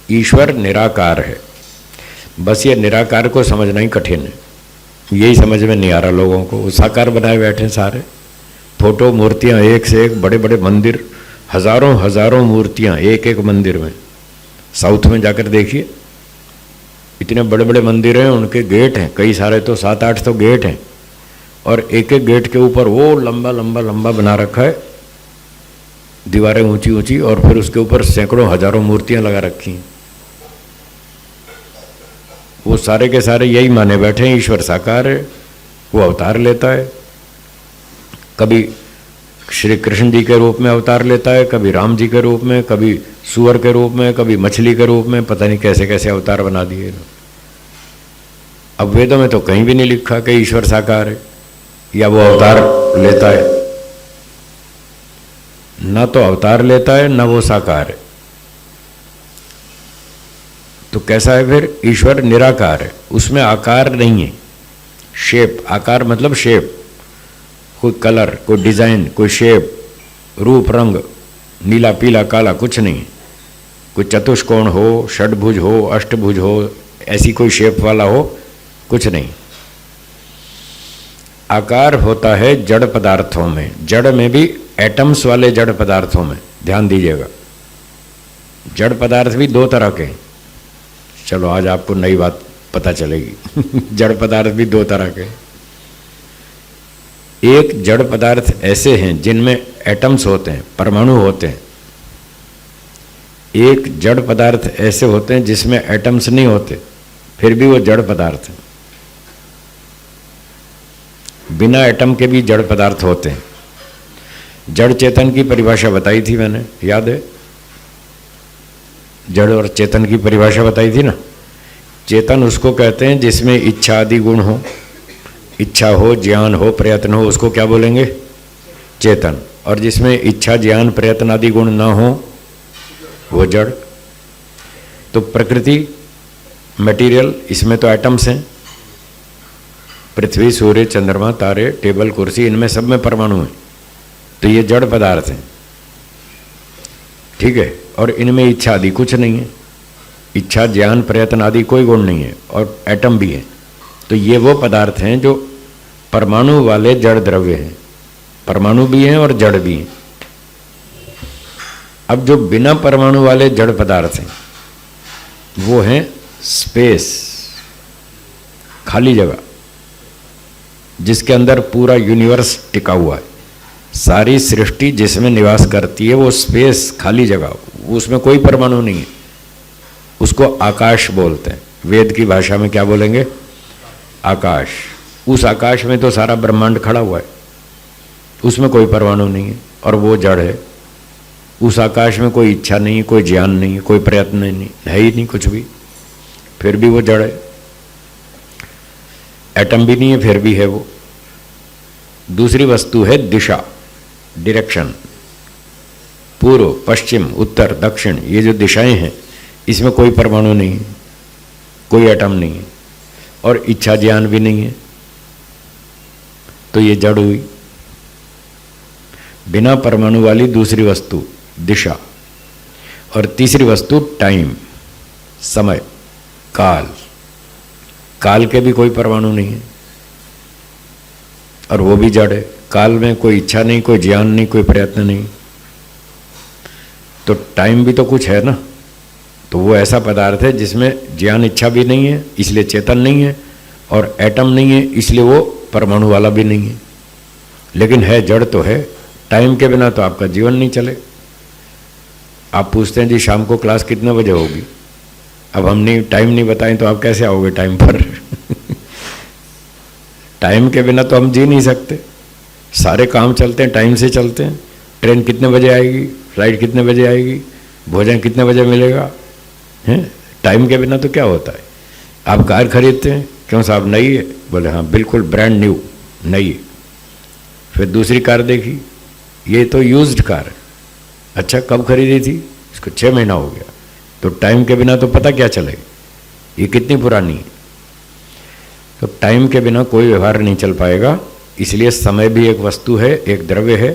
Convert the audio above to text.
ईश्वर निराकार है। बस ये निराकार को समझना ही कठिन है, यही समझ में नहीं आ रहा लोगों को। वो साकार बनाए बैठे हैं सारे, फोटो मूर्तियां एक से एक, बड़े बड़े मंदिर, हजारों हजारों मूर्तियां एक एक मंदिर में। साउथ में जाकर देखिए, इतने बड़े बड़े मंदिर हैं, उनके गेट हैं कई सारे, तो 7-8 तो गेट हैं, और एक एक गेट के ऊपर वो लंबा लंबा लंबा बना रखा है, दीवारें ऊंची ऊंची, और फिर उसके ऊपर सैकड़ों हजारों मूर्तियां लगा रखी हैं। वो सारे के सारे यही माने बैठे हैं ईश्वर साकार है, वो अवतार लेता है। कभी श्री कृष्ण जी के रूप में अवतार लेता है, कभी राम जी के रूप में, कभी सूअर के रूप में, कभी मछली के रूप में, पता नहीं कैसे कैसे अवतार बना दिए। अब वेदों में तो कहीं भी नहीं लिखा कि ईश्वर साकार है या वो अवतार लेता है। ना तो अवतार लेता है, ना वो साकार है। तो कैसा है फिर? ईश्वर निराकार है, उसमें आकार नहीं है, शेप। आकार मतलब शेप, कोई कलर, कोई डिजाइन, कोई शेप, रूप रंग, नीला पीला काला कुछ नहीं। कोई चतुष्कोण हो, षडभुज हो, अष्टभुज हो, ऐसी कोई शेप वाला हो, कुछ नहीं। आकार होता है जड़ पदार्थों में, जड़ में भी एटम्स वाले जड़ पदार्थों में। ध्यान दीजिएगा, जड़ पदार्थ भी दो तरह के। चलो आज आपको नई बात पता चलेगी। जड़ पदार्थ भी दो तरह के। एक जड़ पदार्थ ऐसे हैं जिनमें एटम्स होते हैं, परमाणु होते हैं। एक जड़ पदार्थ ऐसे होते हैं जिसमें एटम्स नहीं होते, फिर भी वो जड़ पदार्थ हैं। बिना एटम के भी जड़ पदार्थ होते हैं। जड़ चेतन की परिभाषा बताई थी मैंने, याद है? जड़ और चेतन की परिभाषा बताई थी ना। चेतन उसको कहते हैं जिसमें इच्छा आदि गुण हो, इच्छा हो, ज्ञान हो, प्रयत्न हो, उसको क्या बोलेंगे? चेतन। और जिसमें इच्छा, ज्ञान, प्रयत्न आदि गुण ना हो, वो जड़। तो प्रकृति, मटेरियल, इसमें तो एटम्स हैं। पृथ्वी, सूर्य, चंद्रमा, तारे, टेबल, कुर्सी, इनमें सब में परमाणु हैं, तो ये जड़ पदार्थ हैं। ठीक है? और इनमें इच्छा आदि कुछ नहीं है, इच्छा, ज्ञान, प्रयत्न आदि कोई गुण नहीं है, और एटम भी है। तो ये वो पदार्थ हैं जो परमाणु वाले जड़ द्रव्य हैं। परमाणु भी हैं और जड़ भी हैं। अब जो बिना परमाणु वाले जड़ पदार्थ हैं वो हैं स्पेस, खाली जगह, जिसके अंदर पूरा यूनिवर्स टिका हुआ है। सारी सृष्टि जिसमें निवास करती है वो स्पेस, खाली जगह, उसमें कोई परमाणु नहीं है। उसको आकाश बोलते हैं। वेद की भाषा में क्या बोलेंगे? आकाश। उस आकाश में तो सारा ब्रह्मांड खड़ा हुआ है, उसमें कोई परमाणु नहीं है, और वो जड़ है। उस आकाश में कोई इच्छा नहीं, कोई ज्ञान नहीं, कोई प्रयत्न नहीं, है ही नहीं कुछ भी, फिर भी वो जड़ है। एटम भी नहीं है, फिर भी है वो। दूसरी वस्तु है दिशा, डायरेक्शन। पूर्व, पश्चिम, उत्तर, दक्षिण, ये जो दिशाएं हैं, इसमें कोई परमाणु नहीं है, कोई एटम नहीं है, और इच्छा ज्ञान भी नहीं है, तो ये जड़ हुई। बिना परमाणु वाली दूसरी वस्तु दिशा, और तीसरी वस्तु टाइम, समय, काल। काल के भी कोई परमाणु नहीं है, और वो भी जड़ है। काल में कोई इच्छा नहीं, कोई ज्ञान नहीं, कोई प्रयत्न नहीं, तो टाइम भी तो कुछ है ना। तो वो ऐसा पदार्थ है जिसमें ज्ञान, इच्छा भी नहीं है, इसलिए चेतन नहीं है, और एटम नहीं है, इसलिए वो परमाणु वाला भी नहीं है, लेकिन है, जड़ तो है। टाइम के बिना तो आपका जीवन नहीं चले। आप पूछते हैं जी शाम को क्लास कितने बजे होगी, अब हमने टाइम नहीं बताएं तो आप कैसे आओगे टाइम पर? टाइम के बिना तो हम जी नहीं सकते। सारे काम चलते हैं, टाइम से चलते हैं। ट्रेन कितने बजे आएगी, फ्लाइट कितने बजे आएगी, भोजन कितने बजे मिलेगा, हैं? टाइम के बिना तो क्या होता है? आप कार खरीदते हैं, क्यों साहब नई है? बोले हाँ बिल्कुल ब्रांड न्यू, नई है। फिर दूसरी कार देखी, ये तो यूज्ड कार है। अच्छा कब खरीदी थी? इसको 6 महीना हो गया। तो टाइम के बिना तो पता क्या चलेगा ये कितनी पुरानी है। तो टाइम के बिना कोई व्यवहार नहीं चल पाएगा। इसलिए समय भी एक वस्तु है, एक द्रव्य है,